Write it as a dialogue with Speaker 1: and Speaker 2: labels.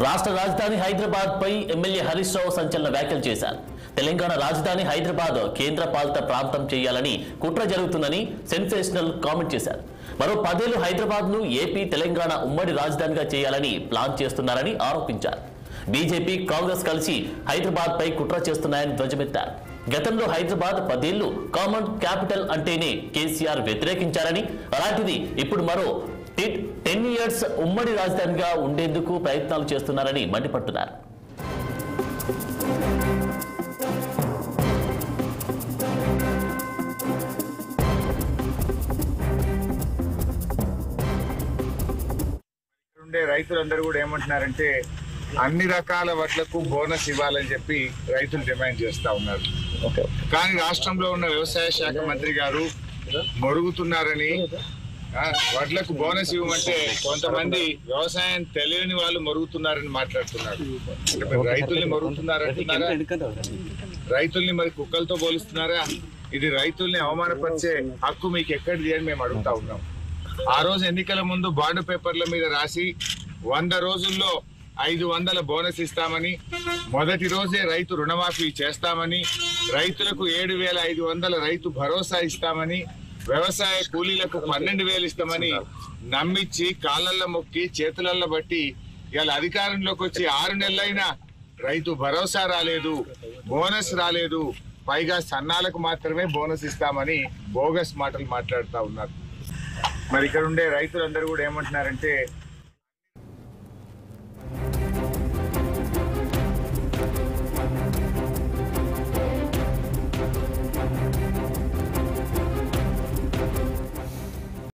Speaker 1: రాష్ట్ర రాజధాని హైదరాబాద్ పై ఎమ్మెల్యే హరీష్ రావు సంచలన వ్యాఖ్యలు చేశారు. తెలంగాణ రాజధాని హైదరాబాద్ కేంద్ర పాలిత ప్రాంతం చేయాలని కుట్ర జరుగుతుందని సెన్సేషనల్ కామెంట్ చేశారు. మరో 10 ఏళ్లు హైదరాబాద్ ను ఏపీ తెలంగాణ ఉమ్మడి రాజధానిగా చేయాలని ప్లాన్ చేస్తున్నారని ఆరోపించారు. బీజేపీ కాంగ్రెస్ కలిసి హైదరాబాద్ పై కుట్ర చేస్తున్నాయని ధ్వజమెత్తారు. గతంలో హైదరాబాద్ 10 ఏళ్లు కామన్ క్యాపిటల్ అంటేనే కేసీఆర్ వ్యతిరేకించారని, అలాంటిది ఇప్పుడు మరో 10 ఇయర్స్ ఉమ్మడి రాజధానిగా ఉండేందుకు ప్రయత్నాలు చేస్తున్నారని మండిపడుతున్నారు.
Speaker 2: రైతులందరూ కూడా ఏమంటున్నారంటే అన్ని రకాల వడ్లకు బోనస్ ఇవ్వాలని చెప్పి రైతులు డిమాండ్ చేస్తా ఉన్నారు. కానీ రాష్ట్రంలో ఉన్న వ్యవసాయ శాఖ మంత్రి గారు మొరుగుతున్నారని, వడ్లకు బోనస్ ఇవ్వమంటే కొంతమంది వ్యవసాయం తెలియని వాళ్ళు మొరుగుతున్నారని మాట్లాడుతున్నారు. రైతుల్ని మొరుగుతున్నారంటున్నారా? రైతుల్ని మరి కుక్కలతో పోలుస్తున్నారా? ఇది రైతుల్ని అవమానపరిచే హక్కు మీకు ఎక్కడిది అని మేము అడుగుతా ఉన్నాం. ఆ రోజు ఎన్నికల ముందు బాండ్ పేపర్ల మీద రాసి 100 రోజుల్లో 500 బోనస్ ఇస్తామని, మొదటి రోజే రైతు రుణమాఫీ చేస్తామని, రైతులకు 7,500 రైతు భరోసా ఇస్తామని, వ్యవసాయ కూలీలకు 12,000 ఇస్తామని నమ్మించి కాళ్ళల్లో మొక్కి చేతులల్లో బట్టి ఇవాళ అధికారంలోకి వచ్చి 6 నెలలైనా రైతు భరోసా రాలేదు, బోనస్ రాలేదు, పైగా సన్నాలకు మాత్రమే బోనస్ ఇస్తామని బోగస్ మాటలు మాట్లాడుతూ ఉన్నారు. మరి ఇక్కడ ఉండే రైతులందరూ కూడా ఏమంటున్నారంటే